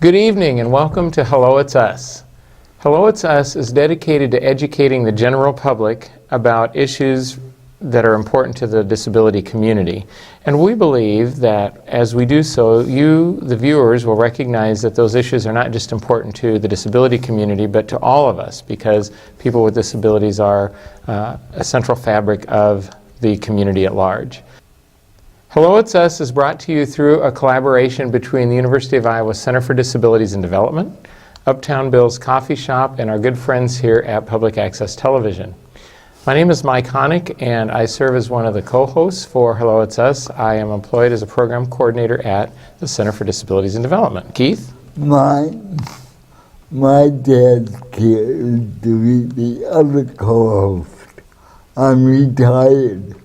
Good evening and welcome to Hello, It's Us. Hello, It's Us is dedicated to educating the general public about issues that are important to the disability community. And we believe that as we do so, you, the viewers, will recognize that those issues are not just important to the disability community, but to all of us, because people with disabilities are a central fabric of the community at large. Hello, It's Us is brought to you through a collaboration between the University of Iowa Center for Disabilities and Development, Uptown Bill's Coffee Shop, and our good friends here at Public Access Television. My name is Mike Hoenig, and I serve as one of the co-hosts for Hello, It's Us. I am employed as a program coordinator at the Center for Disabilities and Development. Keith? My dad's here to be the other co-host. I'm retired.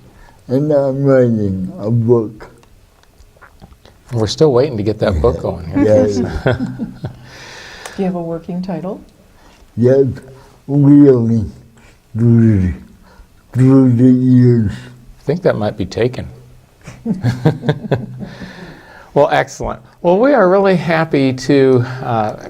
And I'm writing a book. We're still waiting to get that book going here. Yes. Do you have a working title? Yes, really, through the years. I think that might be taken. Well, excellent. Well, we are really happy to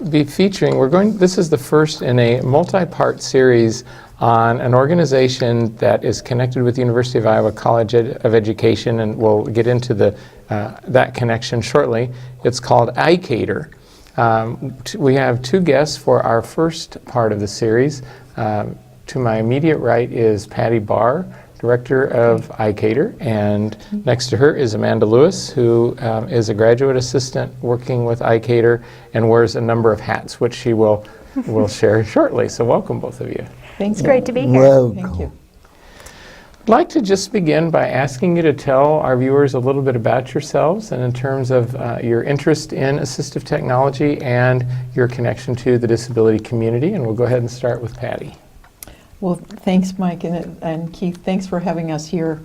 be featuring, this is the first in a multi-part series on an organization that is connected with the University of Iowa College of Education, and we'll get into that connection shortly. It's called ICATER. We have two guests for our first part of the series. To my immediate right is Patti Bahr, Director of ICATER, and next to her is Amanda Lewis, who is a graduate assistant working with ICATER and wears a number of hats, which she will share shortly. So welcome, both of you. Thanks. It's great to be here. Welcome. Thank you. I'd like to just begin by asking you to tell our viewers a little bit about yourselves and in terms of your interest in assistive technology and your connection to the disability community. And we'll go ahead and start with Patti. Well, thanks, Mike, and Keith. Thanks for having us here.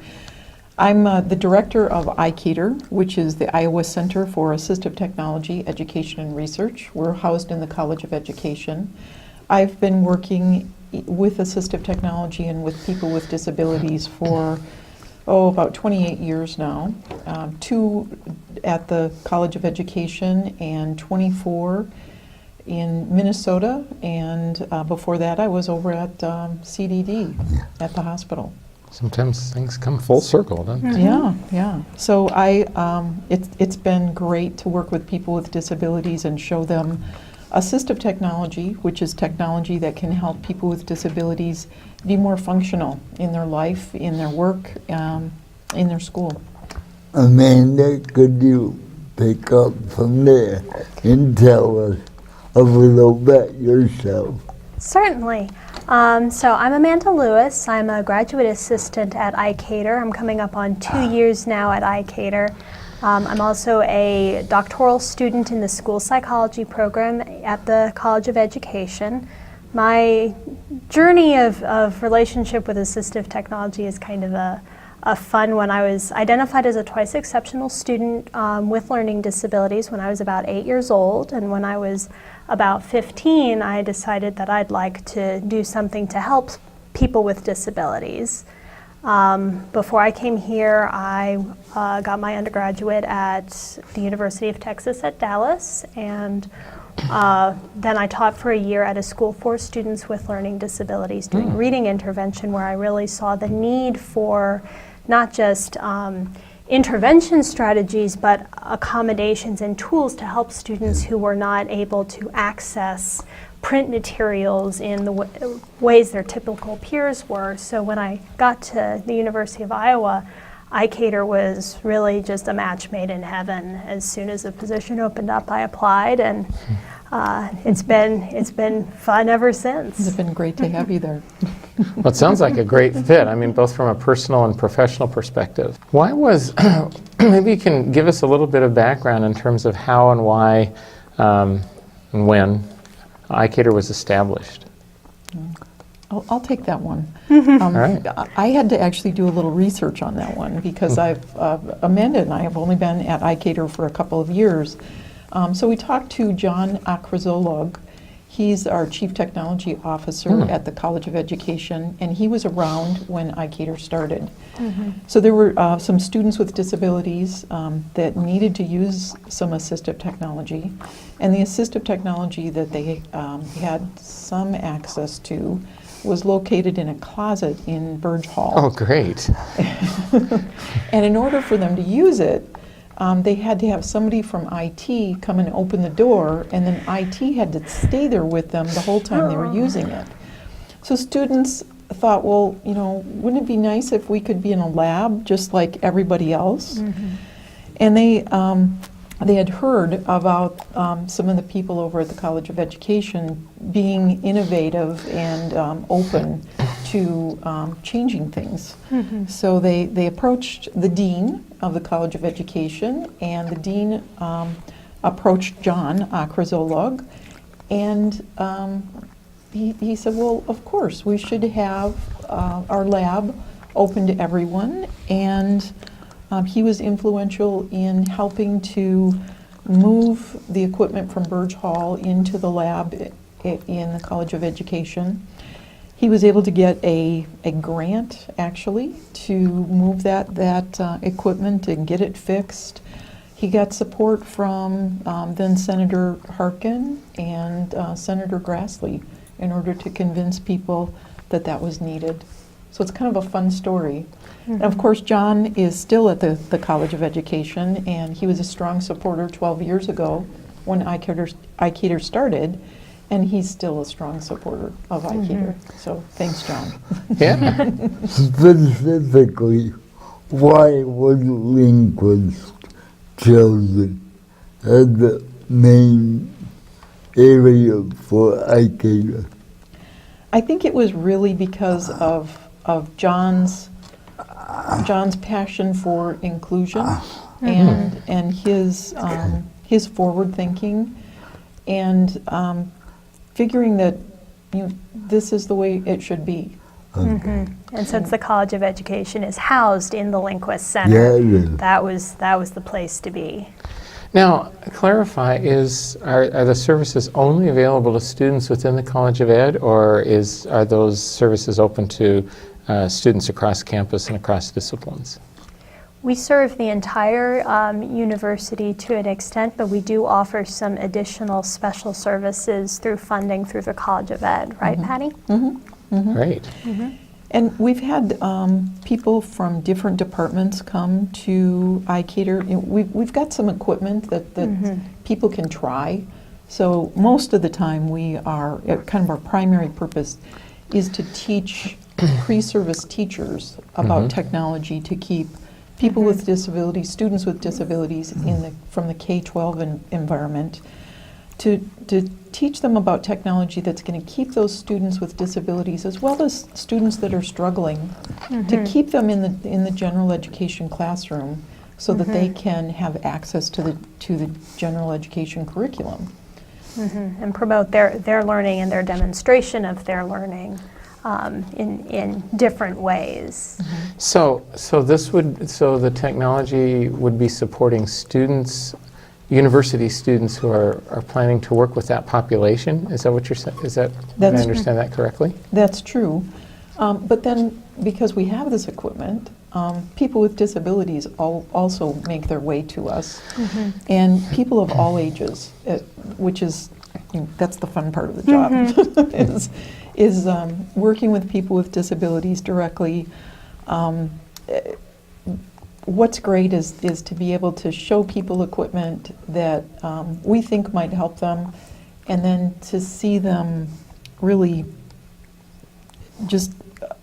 I'm the director of ICATER, which is the Iowa Center for Assistive Technology, Education, and Research. We're housed in the College of Education. I've been working with assistive technology and with people with disabilities for, about 28 years now. 2 at the College of Education and 24 in Minnesota, and before that I was over at CDD at the hospital. Sometimes things come full circle, don't they? Yeah. So it's been great to work with people with disabilities and show them assistive technology, which is technology that can help people with disabilities be more functional in their life, in their work, in their school. Amanda, could you pick up from there and tell us a little bit yourself? Certainly. So I'm Amanda Lewis. I'm a graduate assistant at ICATER. I'm coming up on 2 years now at ICATER. I'm also a doctoral student in the school psychology program at the College of Education. My journey of relationship with assistive technology is kind of a fun one. I was identified as a twice exceptional student with learning disabilities when I was about 8 years old, and when I was about 15, I decided that I'd like to do something to help people with disabilities. Before I came here, I got my undergraduate at the University of Texas at Dallas, and then I taught for a year at a school for students with learning disabilities doing reading intervention, where I really saw the need for not just intervention strategies, but accommodations and tools to help students who were not able to access print materials in the ways their typical peers were. So when I got to the University of Iowa, ICATER was really just a match made in heaven. As soon as the position opened up, I applied, and it's been fun ever since. It's been great to have you there. Well, it sounds like a great fit. I mean, both from a personal and professional perspective. Why was, maybe you can give us a little bit of background in terms of how and why and when ICATER was established. I'll take that one. All right. I had to actually do a little research on that one because Amanda and I have only been at ICATER for a couple of years. So we talked to John Akrazolog. He's our Chief Technology Officer at the College of Education, and he was around when ICATER started. So there were some students with disabilities that needed to use some assistive technology, And the assistive technology that they had some access to was located in a closet in Burge Hall. Oh, great. And in order for them to use it, they had to have somebody from IT come and open the door, and then IT had to stay there with them the whole time they were using it. So students thought, well, you know, wouldn't it be nice if we could be in a lab just like everybody else? And they had heard about some of the people over at the College of Education being innovative and open to changing things. So they approached the dean of the College of Education, and the dean approached John Akrazolog, and he said, well, of course, we should have our lab open to everyone, and he was influential in helping to move the equipment from Burge Hall into the lab in the College of Education. He was able to get a grant, actually, to move that equipment and get it fixed. He got support from then Senator Harkin and Senator Grassley in order to convince people that that was needed. So it's kind of a fun story. And of course, John is still at the College of Education, and he was a strong supporter 12 years ago when ICATER started, and he's still a strong supporter of ICATER. So thanks, John. Yeah. Specifically, why was linguist chosen as the main area for ICATER? I think it was really because of John's passion for inclusion and his forward thinking, and figuring that, you know, this is the way it should be. And since the College of Education is housed in the Linguist Center, that was the place to be. Now, clarify, are the services only available to students within the College of Ed, or are those services open to students across campus and across disciplines? We serve the entire university to an extent, but we do offer some additional special services through funding through the College of Ed, right, Patti? Great. And we've had people from different departments come to ICATER. You know, we've got some equipment that people can try. So most of the time we are, kind of our primary purpose is to teach pre-service teachers about technology to keep people with disabilities, students with disabilities from the K-12 environment, to teach them about technology that's going to keep those students with disabilities, as well as students that are struggling, to keep them in the general education classroom so that they can have access to the general education curriculum. And promote their learning and their demonstration of their learning in different ways. So the technology would be supporting students, university students who are planning to work with that population? Is that what you're saying? Did I understand that correctly? That's true. But then, because we have this equipment, people with disabilities also make their way to us. And people of all ages, which is, that's the fun part of the job, is working with people with disabilities directly. What's great is to be able to show people equipment that we think might help them, and then to see them really just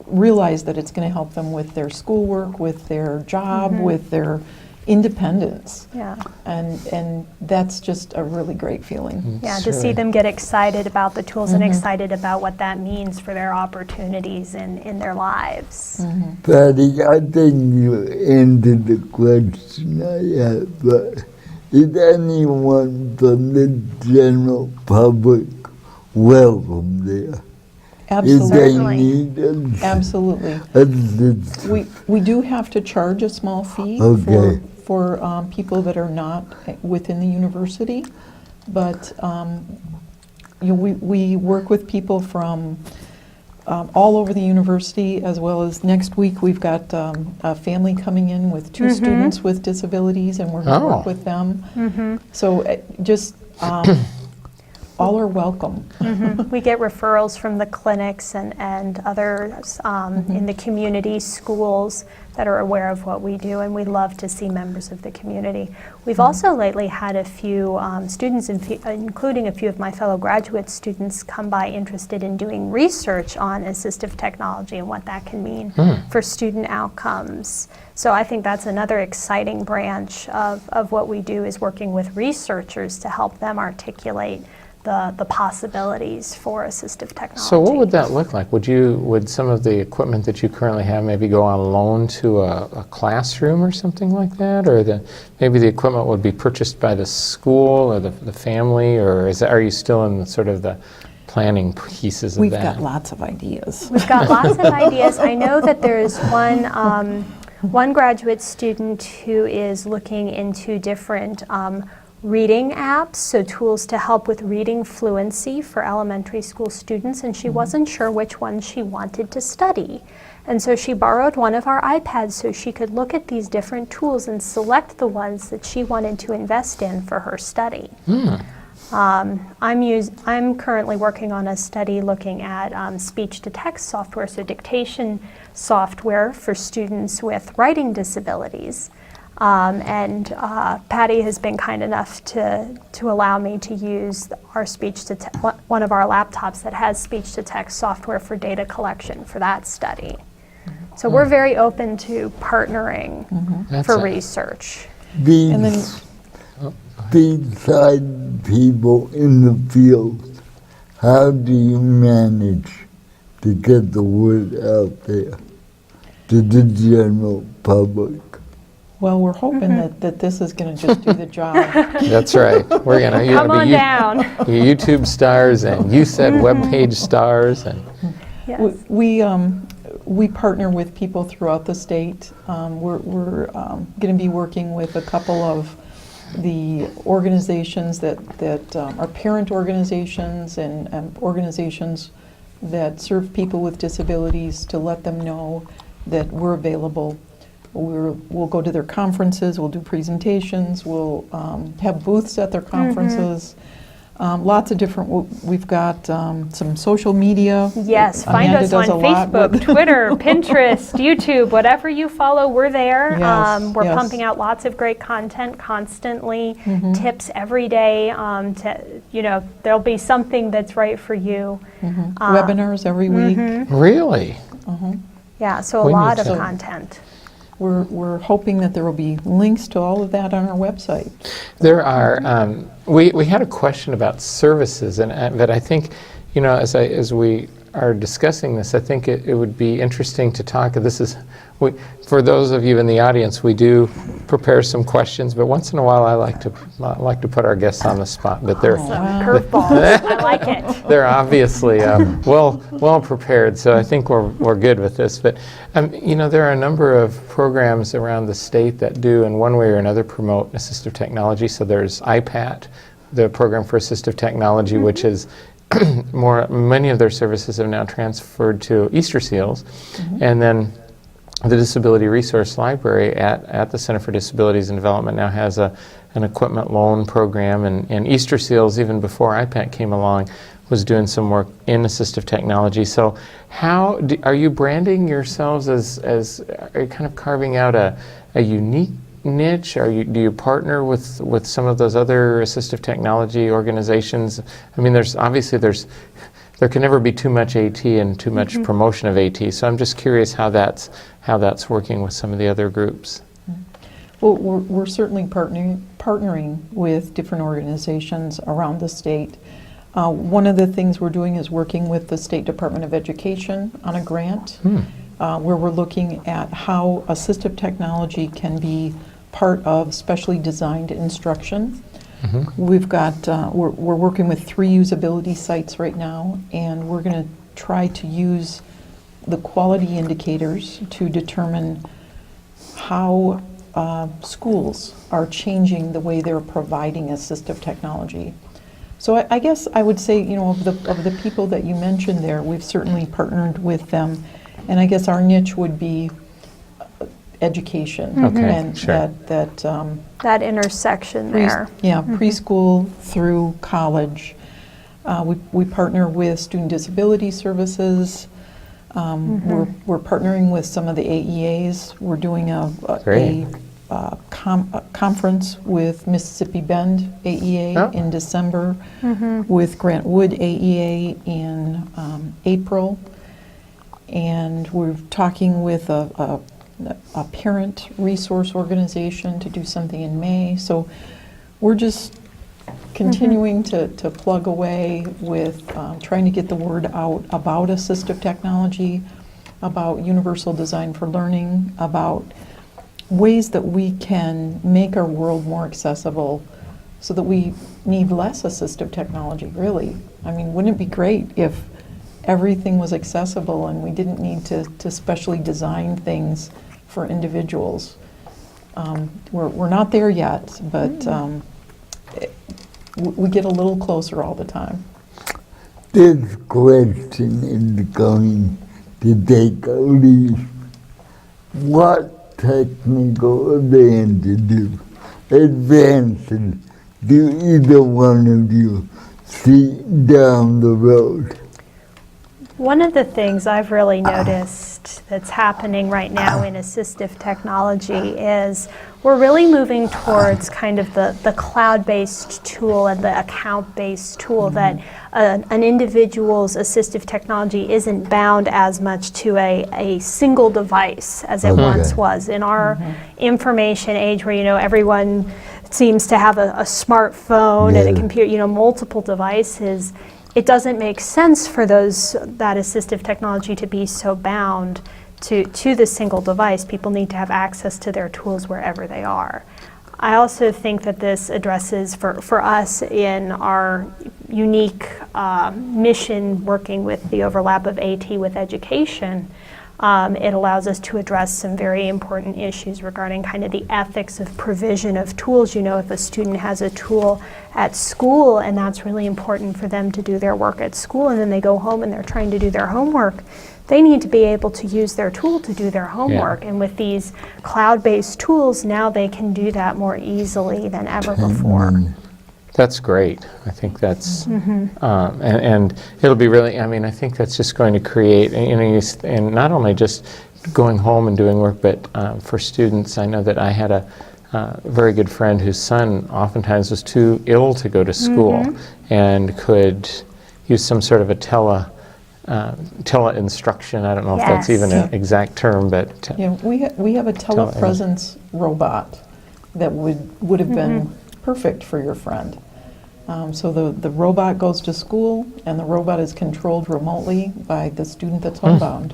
realize that it's going to help them with their schoolwork, with their job, with their independence. Yeah. And that's just a really great feeling. Yeah, to see them get excited about the tools and excited about what that means for their opportunities in their lives. Patti, I think you ended the question I had, but is anyone from the general public welcome there? Absolutely. If they need Absolutely. We do have to charge a small fee for people that are not within the university, but we work with people from all over the university, as well as next week we've got a family coming in with two students with disabilities, and we're going to work with them. So just All are welcome. We get referrals from the clinics and others in the community, schools that are aware of what we do, and we love to see members of the community. We've also lately had a few students, including a few of my fellow graduate students, come by interested in doing research on assistive technology and what that can mean for student outcomes. So I think that's another exciting branch of what we do, is working with researchers to help them articulate the possibilities for assistive technology. So what would that look like? Would some of the equipment that you currently have maybe go on loan to a classroom or something like that? Or maybe the equipment would be purchased by the school or the family? Or are you still in sort of the planning pieces of We've that? got lots of ideas. We've got lots of ideas. I know that there's one graduate student who is looking into different reading apps, so tools to help with reading fluency for elementary school students, and she wasn't sure which one she wanted to study. And so she borrowed one of our iPads so she could look at these different tools and select the ones that she wanted to invest in for her study. I'm currently working on a study looking at speech-to-text software, so dictation software for students with writing disabilities. And Patti has been kind enough to allow me to use our one of our laptops that has speech-to-text software for data collection for that study. So we're very open to partnering for research. And then Beside people in the field, how do you manage to get the word out there to the general public? well, we're hoping that this is going to just do the job. That's right. We're gonna Come on down. YouTube stars, and you said web page stars, and Yes. We partner with people throughout the state. We're going to be working with a couple of the organizations that are parent organizations and organizations that serve people with disabilities, to let them know that we're available. We'll go to their conferences, we'll do presentations, we'll have booths at their conferences. Lots of different, we've got some social media. Yes, find Amanda us on does a lot Facebook, with- Twitter, Pinterest, YouTube, whatever you follow, we're there. Yes, We're yes. pumping out lots of great content constantly, tips every day. There'll be something that's right for you. Webinars every week. really, Yeah, so a We need lot of to- content. We're hoping that there will be links to all of that on our website. there are. We had a question about services, but I think, as we are discussing this, I think it would be interesting to talk. For those of you in the audience, we do prepare some questions, but once in a while I like to put our guests on the spot. But they're Some curveballs. I like it. they're obviously well prepared, so I think we're good with this. But there are a number of programs around the state that do, in one way or another, promote assistive technology. So there's IPAT, the program for assistive technology, which is many of their services have now transferred to Easter Seals, and then the Disability Resource Library at the Center for Disabilities and Development now has an equipment loan program, and Easter Seals, even before IPAT came along, was doing some work in assistive technology. So how are you branding yourselves as are you kind of carving out a unique niche? Do you partner with some of those other assistive technology organizations? I mean, there can never be too much AT and too much promotion of AT. So I'm just curious how that's working with some of the other groups. Well, we're certainly partnering with different organizations around the state. One of the things we're doing is working with the State Department of Education on a grant where we're looking at how assistive technology can be part of specially designed instruction. We've got, we're working with 3 usability sites right now, and we're going to try to use the quality indicators to determine how schools are changing the way they're providing assistive technology. So I guess I would say, of the people that you mentioned there, we've certainly partnered with them, and I guess our niche would be education. Okay, And sure. That intersection there. Preschool through college. We partner with Student Disability Services. We're partnering with some of the AEAs. We're doing a conference with Mississippi Bend AEA in December, with Grant Wood AEA in April, and we're talking with a parent resource organization to do something in May. So we're just continuing to plug away with trying to get the word out about assistive technology, about universal design for learning, about ways that we can make our world more accessible so that we need less assistive technology, really. I mean, wouldn't it be great if everything was accessible and we didn't need to specially design things for individuals? We're not there yet, but we get a little closer all the time. This question is going to take a leap. What technical advances do either one of you see down the road? One of the things I've really noticed that's happening right now in assistive technology is we're really moving towards kind of the cloud-based tool and the account-based tool, that an individual's assistive technology isn't bound as much to a single device as it once was. In our information age where, everyone seems to have a smartphone and a computer, multiple devices, it doesn't make sense for that assistive technology to be so bound to the single device. People need to have access to their tools wherever they are. I also think that this addresses, for us in our unique mission working with the overlap of AT with education, it allows us to address some very important issues regarding kind of the ethics of provision of tools. If a student has a tool at school and that's really important for them to do their work at school, and then they go home and they're trying to do their homework, they need to be able to use their tool to do their homework. And with these cloud-based tools, now they can do that more easily than ever before. That's great. I think that's, and it'll be really, I think that's just going to create, and not only just going home and doing work, but for students, I know that I had a very good friend whose son oftentimes was too ill to go to school and could use some sort of a tele-instruction. I don't know if that's even an exact term, but... we have a telepresence robot that would have been perfect for your friend. So the robot goes to school, and the robot is controlled remotely by the student that's homebound.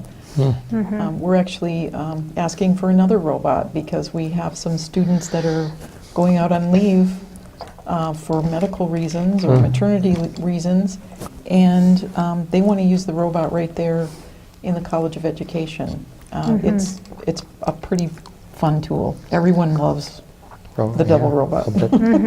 We're actually asking for another robot because we have some students that are going out on leave for medical reasons or maternity reasons, and they want to use the robot right there in the College of Education. It's a pretty fun tool. Everyone loves the double robot.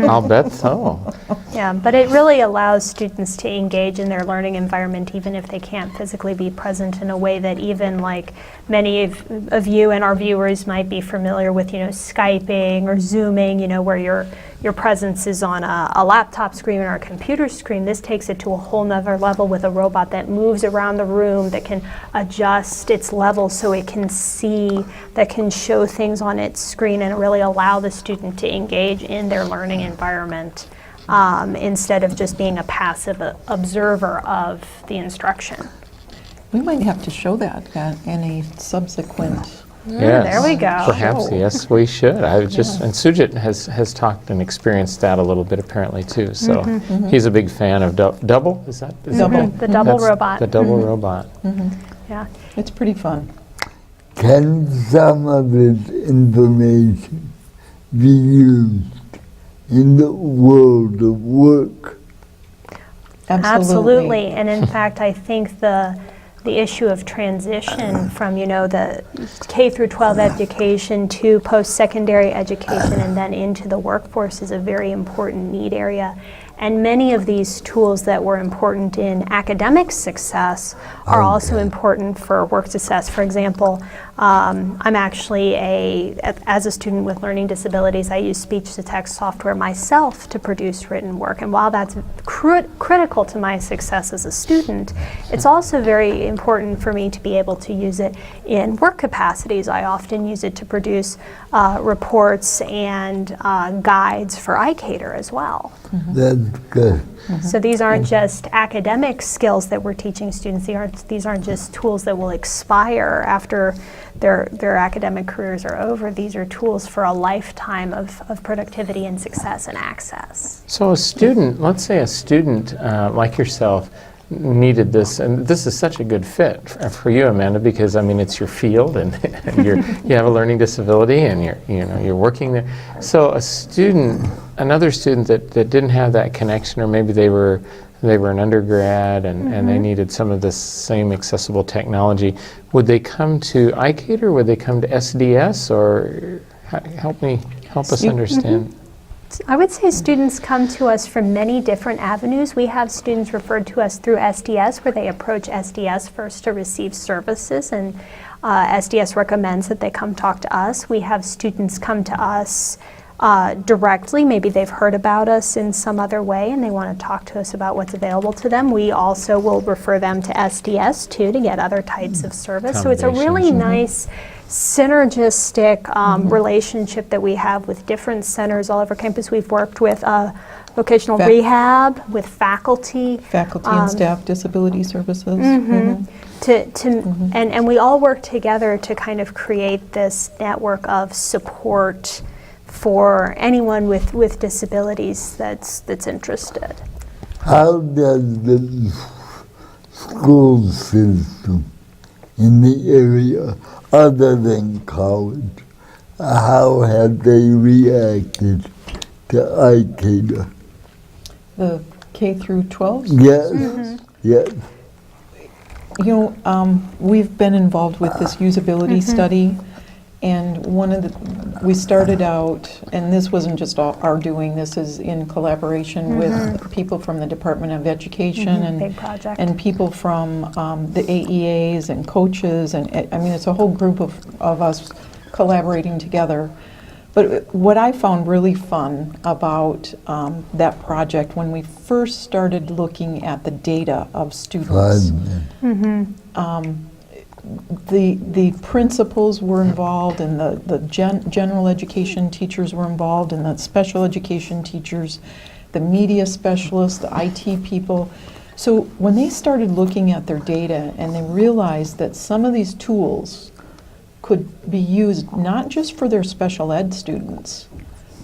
I'll bet so. Yeah, but it really allows students to engage in their learning environment even if they can't physically be present, in a way that even like many of you and our viewers might be familiar with, Skyping or Zooming, where your presence is on a laptop screen or a computer screen. This takes it to a whole nother level with a robot that moves around the room, that can adjust its level so it can see, that can show things on its screen and really allow the student to engage in their learning environment instead of just being a passive observer of the instruction. We might have to show that in a subsequent... Yes. There we go. Perhaps, yes, we should. And Sujit has talked and experienced that a little bit apparently too. So he's a big fan of double. Is that Double. The double robot. The double robot. Yeah. It's pretty fun. Can some of this information be used in the world of work? Absolutely. And in fact, I think the issue of transition from, the K through 12 education to post-secondary education and then into the workforce is a very important need area. And many of these tools that were important in academic success are also important for work success. For example, I'm actually as a student with learning disabilities, I use speech-to-text software myself to produce written work. And while that's critical to my success as a student, it's also very important for me to be able to use it in work capacities. I often use it to produce reports and guides for ICATER as well. That's good. So these aren't just academic skills that we're teaching students. These aren't just tools that will expire after their academic careers are over. These are tools for a lifetime of productivity and success and access. So a student, let's say a student like yourself needed this, and this is such a good fit for you, Amanda, because I mean it's your field, and you have a learning disability, and you're working there. So a student, another student that didn't have that connection, or maybe they were an undergrad and they needed some of this same accessible technology, would they come to ICATER, or would they come to SDS, or help us understand? I would say students come to us from many different avenues. We have students referred to us through SDS, where they approach SDS first to receive services, and SDS recommends that they come talk to us. We have students come to us directly. Maybe they've heard about us in some other way and they want to talk to us about what's available to them. We also will refer them to SDS too to get other types of service. So it's a really nice synergistic relationship that we have with different centers all over campus. We've worked with vocational rehab, with faculty. And staff disability services. And we all work together to kind of create this network of support for anyone with disabilities that's interested. How does the school system in the area, other than college, how have they reacted to ICATER? The K through 12? Yes, yes. You know, we've been involved with this usability study, and we started out, and this wasn't just our doing, this is in collaboration with people from the Department of Education Big project. and people from the AEAs and coaches, and I mean it's a whole group of us collaborating together. But what I found really fun about that project, when we first started looking at the data of students, the principals were involved, and the general education teachers were involved, and the special education teachers, the media specialists, the IT people. So when they started looking at their data and they realized that some of these tools could be used not just for their special ed students,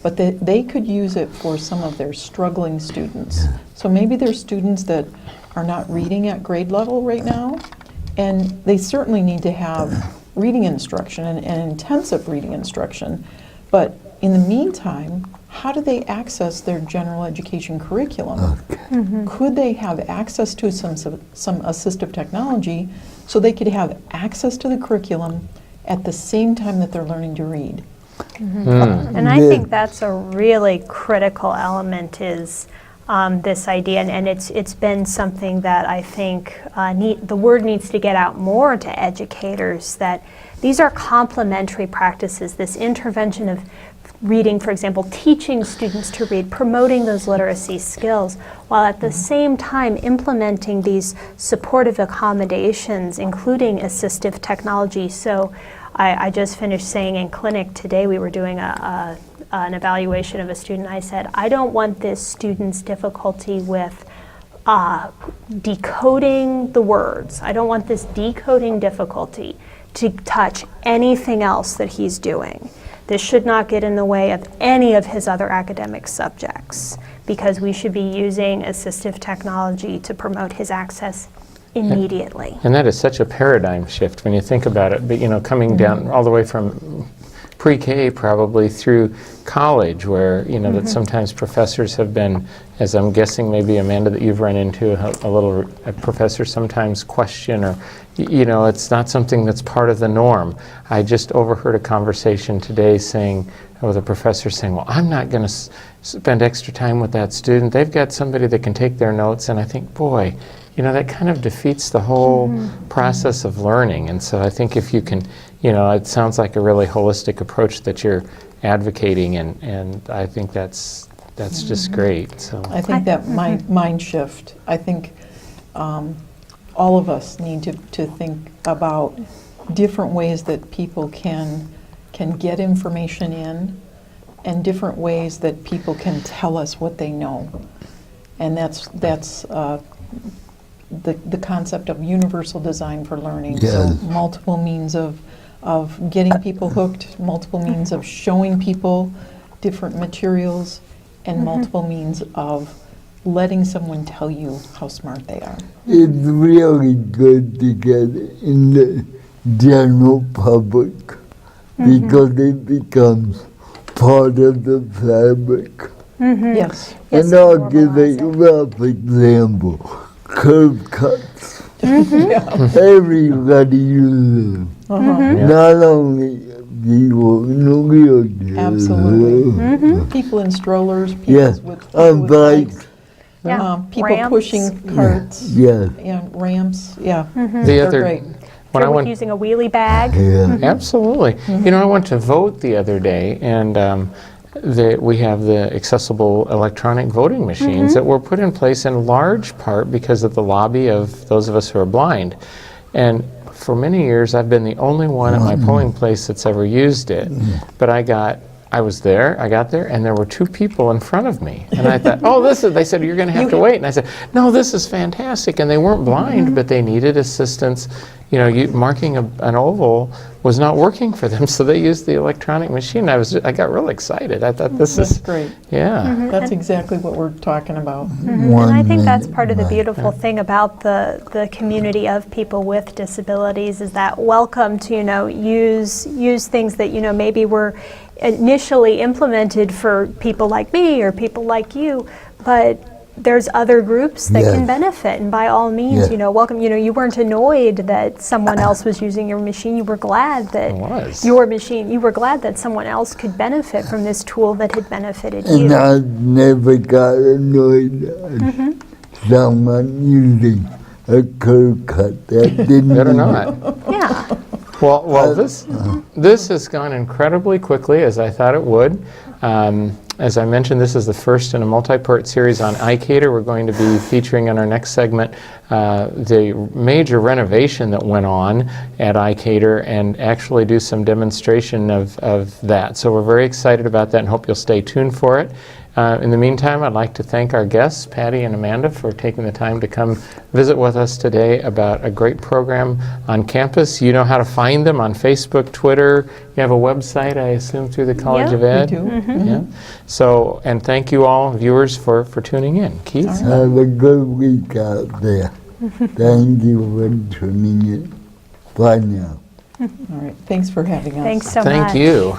but that they could use it for some of their struggling students. So maybe there's students that are not reading at grade level right now, and they certainly need to have reading instruction and intensive reading instruction. But in the meantime, how do they access their general education curriculum? Could they have access to some assistive technology so they could have access to the curriculum at the same time that they're learning to read? And I think that's a really critical element is this idea, and it's been something that I think the word needs to get out more to educators, that these are complementary practices, this intervention of reading, for example, teaching students to read, promoting those literacy skills, while at the same time implementing these supportive accommodations, including assistive technology. So I just finished saying in clinic today, we were doing an evaluation of a student. I said, I don't want this student's difficulty with decoding the words. I don't want this decoding difficulty to touch anything else that he's doing. This should not get in the way of any of his other academic subjects, because we should be using assistive technology to promote his access immediately. And that is such a paradigm shift when you think about it. But coming down all the way from pre-K probably through college, where that sometimes professors have been, as I'm guessing maybe Amanda that you've run into, a professor sometimes question, or it's not something that's part of the norm. I just overheard a conversation today saying with a professor saying, well, I'm not going to spend extra time with that student. They've got somebody that can take their notes. And I think, boy, you know, that kind of defeats the whole process of learning. And so I think if you can, you know, it sounds like a really holistic approach that you're advocating, and I think that's just great. So I think that mind shift, I think all of us need to think about different ways that people can get information in, and different ways that people can tell us what they know. And that's the concept of universal design for learning. Yes. So multiple means of getting people hooked, multiple means of showing people different materials, and multiple means of letting someone tell you how smart they are. It's really good to get in the general public because it becomes part of the fabric. Yes. Yes, And I'll give normalize a it. rough example. Curve cuts. Everybody uses them. Not only people in the wheelchair. Absolutely. People in strollers, people Yes, with on bikes, bikes. Yeah. people Ramps. pushing carts, Yes. ramps, yeah. the They're other, great. when I Sure, with went, using a wheelie bag. Yeah. absolutely. You know, I went to vote the other day, and we have the accessible electronic voting machines that were put in place in large part because of the lobby of those of us who are blind. And for many years, I've been the only one at my polling place that's ever used it. But I got there, and there were two people in front of me. And I thought, oh, they said, you're going to have to wait. And I said, no, this is fantastic. And they weren't blind, but they needed assistance. You know, marking an oval was not working for them, so they used the electronic machine. I got really excited. I thought this That's is, great. yeah. That's exactly what we're talking about. And I think that's part of the beautiful thing about the community of people with disabilities, is that welcome to, you know, use things that, you know, maybe were initially implemented for people like me or people like you, but there's other groups that can Yes. benefit, and by all means, Yes. you know, welcome. You know, you weren't annoyed that someone else was using your machine. You were glad that I was. your machine. You were glad that someone else could benefit from this tool that had benefited you. And I never got annoyed at someone using a curve cut. That didn't Better not. Yeah. Well, this has gone incredibly quickly, as I thought it would. As I mentioned, this is the first in a multi-part series on ICATER. We're going to be featuring in our next segment the major renovation that went on at ICATER, and actually do some demonstration of that. So we're very excited about that and hope you'll stay tuned for it. In the meantime, I'd like to thank our guests, Patti and Amanda, for taking the time to come visit with us today about a great program on campus. You know how to find them on Facebook, Twitter. You have a website, I assume, through the College Yeah, of Ed? We do. Yeah. So, and thank you all, viewers, for tuning in. Keith? Have a good week out there. Thank you for tuning in. Bye now. All right. Thanks for having us. Thanks so much. Thank you.